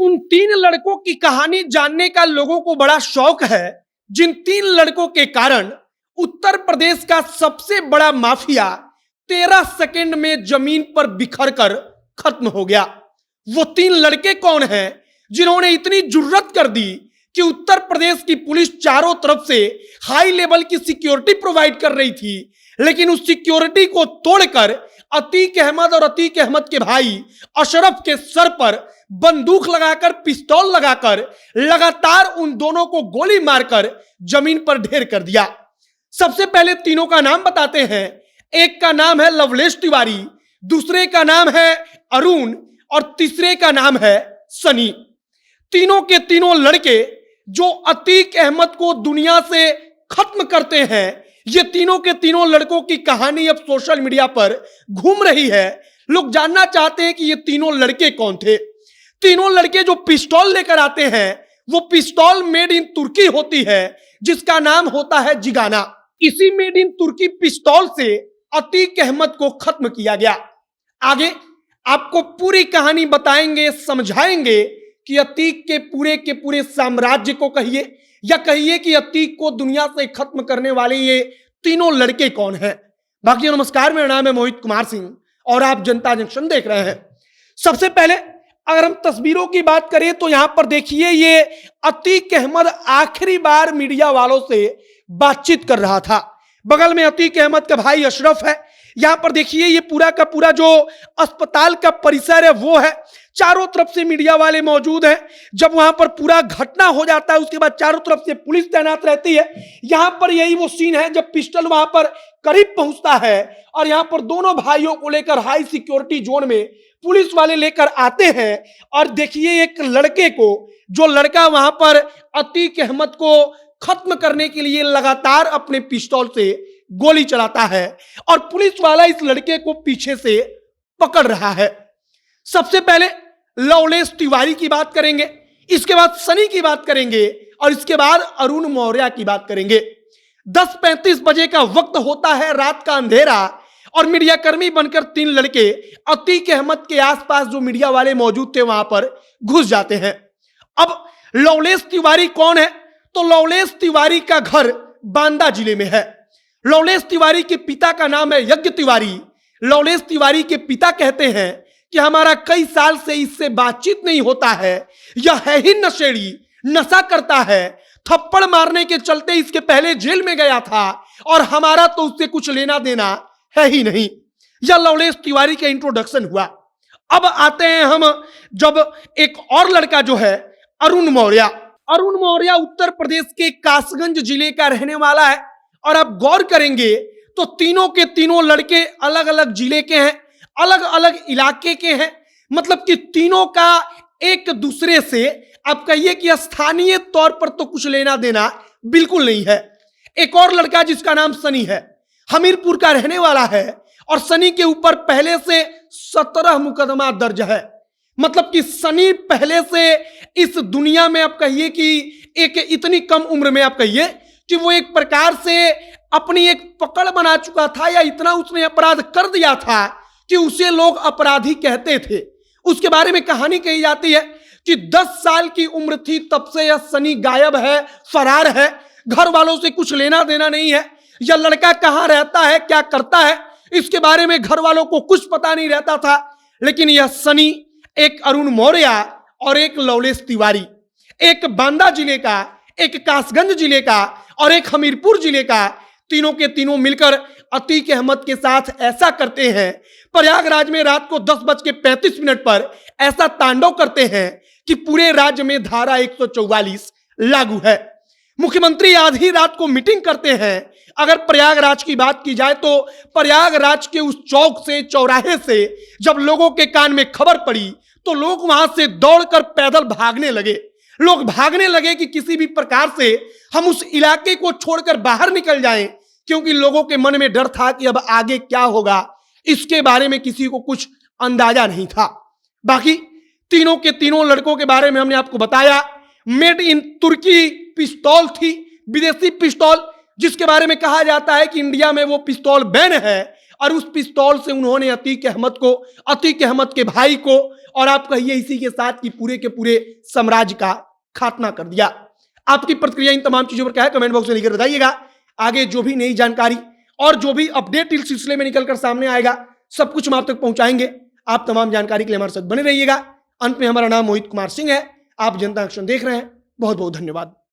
उन 3 लड़कों की कहानी जानने का लोगों को बड़ा शौक है, जिन 3 लड़कों के कारण उत्तर प्रदेश का सबसे बड़ा माफिया 13 सेकंड में जमीन पर बिखर कर खत्म हो गया। वो 3 लड़के कौन हैं जिन्होंने इतनी जुर्रत कर दी कि उत्तर प्रदेश की पुलिस चारों तरफ से हाई लेवल की सिक्योरिटी प्रोवाइड कर रही थी, लेकिन उस सिक्योरिटी को तोड़कर अतीक अहमद और अतीक अहमद के भाई अशरफ के सर पर बंदूक लगाकर, पिस्तौल लगाकर लगातार उन दोनों को गोली मारकर जमीन पर ढेर कर दिया। सबसे पहले तीनों का नाम बताते हैं। एक का नाम है लवलेश तिवारी, दूसरे का नाम है अरुण और तीसरे का नाम है सनी। तीनों के तीनों लड़के जो अतीक अहमद को दुनिया से खत्म करते हैं, ये तीनों के तीनों लड़कों की कहानी अब सोशल मीडिया पर घूम रही है। लोग जानना चाहते हैं कि ये तीनों लड़के कौन थे। तीनों लड़के जो पिस्तौल लेकर आते हैं, वो पिस्तौल मेड इन तुर्की होती है, जिसका नाम होता है जिगाना। इसी मेड इन तुर्की पिस्तौल से अतीक अहमद को खत्म किया गया। आगे आपको पूरी कहानी बताएंगे, समझाएंगे कि अतीक के पूरे साम्राज्य को कहिए या कहिए कि अतीक को दुनिया से खत्म करने वाले ये तीनों लड़के कौन हैं। बाकी नमस्कार, मेरा नाम है मोहित कुमार सिंह और आप जनता जंक्शन देख रहे हैं। सबसे पहले अगर हम तस्वीरों की बात करें तो यहां पर देखिए, ये अतीक अहमद आखिरी बार मीडिया वालों से बातचीत कर रहा था। बगल में अतीक अहमद का भाई अशरफ है। यहां पर देखिए, ये पूरा का पूरा जो अस्पताल का परिसर है वो है। चारों तरफ से मीडिया वाले मौजूद हैं। जब वहां पर पूरा घटना हो जाता है, उसके बाद चारों तरफ से पुलिस तैनात रहती है। यहां पर यही वो सीन है जब पिस्टल वहां पर करीब पहुंचता है और यहां पर दोनों भाइयों को लेकर हाई सिक्योरिटी जोन में पुलिस वाले लेकर आते हैं। और देखिए, एक लड़के को, जो लड़का वहां पर अतीक अहमद को खत्म करने के लिए लगातार अपने पिस्तौल से गोली चलाता है और पुलिस वाला इस लड़के को पीछे से पकड़ रहा है। सबसे पहले लवलेश तिवारी की बात करेंगे, इसके बाद सनी की बात करेंगे और इसके बाद अरुण मौर्य की बात करेंगे। 10:35 बजे का वक्त होता है, रात का अंधेरा, और मीडियाकर्मी बनकर 3 लड़के अतीक अहमद के आसपास जो मीडिया वाले मौजूद थे वहां पर घुस जाते हैं। अब लवलेश तिवारी कौन है? तो लवलेश तिवारी का घर बांदा जिले में है। लवलेश तिवारी के पिता का नाम है यज्ञ तिवारी। लवलेश तिवारी के पिता कहते हैं कि हमारा कई साल से इससे बातचीत नहीं होता है, यह है ही नशेड़ी, नशा करता है, थप्पड़ मारने के चलते इसके पहले जेल में गया था और हमारा तो उससे कुछ लेना देना है ही नहीं। यह लवलेश तिवारी का इंट्रोडक्शन हुआ। अब आते हैं हम जब एक और लड़का जो है अरुण मौर्य। अरुण मौर्य उत्तर प्रदेश के कासगंज जिले का रहने वाला है और आप गौर करेंगे तो तीनों के तीनों लड़के अलग अलग जिले के हैं, अलग अलग इलाके के हैं। मतलब कि तीनों का एक दूसरे से आप कहिए कि स्थानीय तौर पर तो कुछ लेना देना बिल्कुल नहीं है। एक और लड़का जिसका नाम सनी है, हमीरपुर का रहने वाला है और सनी के ऊपर पहले से 17 मुकदमा दर्ज है। मतलब कि सनी पहले से इस दुनिया में आप कहिए कि एक इतनी कम उम्र में आप कहिए कि वो एक प्रकार से अपनी एक पकड़ बना चुका था, या इतना उसने अपराध कर दिया था कि उसे लोग अपराधी कहते थे। उसके बारे में कहानी कही जाती है कि 10 साल की उम्र थी तब से यह सनी गायब है, फरार है, घर वालों से कुछ लेना देना नहीं है। यह लड़का कहाँ रहता है, क्या करता है, इसके बारे में घर वालों को कुछ पता नहीं रहता था। लेकिन यह सनी, एक अरुण मौर्य और एक लवलेश तिवारी, एक बांदा जिले का, एक कासगंज जिले का और एक हमीरपुर जिले का, तीनों के तीनों मिलकर अतीक अहमद के साथ ऐसा करते हैं। प्रयागराज में रात को 10:35 पर ऐसा तांडव करते हैं कि पूरे राज्य में धारा 144 लागू है। मुख्यमंत्री आधी रात को मीटिंग करते हैं। अगर प्रयागराज की बात की जाए तो प्रयागराज के उस चौक से, चौराहे से जब लोगों के कान में खबर पड़ी तो लोग वहां से दौड़कर पैदल भागने लगे। लोग भागने लगे कि किसी भी प्रकार से हम उस इलाके को छोड़कर बाहर निकल जाएं, क्योंकि लोगों के मन में डर था कि अब आगे क्या होगा, इसके बारे में किसी को कुछ अंदाजा नहीं था। बाकी तीनों के तीनों लड़कों के बारे में हमने आपको बताया। मेड इन तुर्की पिस्तौल थी, विदेशी पिस्तौल, जिसके बारे में कहा जाता है कि इंडिया में वो पिस्तौल बैन है और उस पिस्तौल से उन्होंने अतीक अहमद के भाई को, और आप कहिए इसी के साथ कि पूरे के पूरे साम्राज्य का खात्मा कर दिया। आपकी प्रतिक्रिया इन तमाम चीजों पर क्या है, कमेंट बॉक्स में लिखकर बताइएगा। आगे जो भी नई जानकारी और जो भी अपडेट इस सिलसिले में निकलकर सामने आएगा, सब कुछ हम आप तक पहुंचाएंगे। आप तमाम जानकारी के लिए हमारे साथ बने रहिएगा। अंत में हमारा नाम मोहित कुमार सिंह है, आप जनता एक्शन देख रहे हैं। बहुत बहुत धन्यवाद।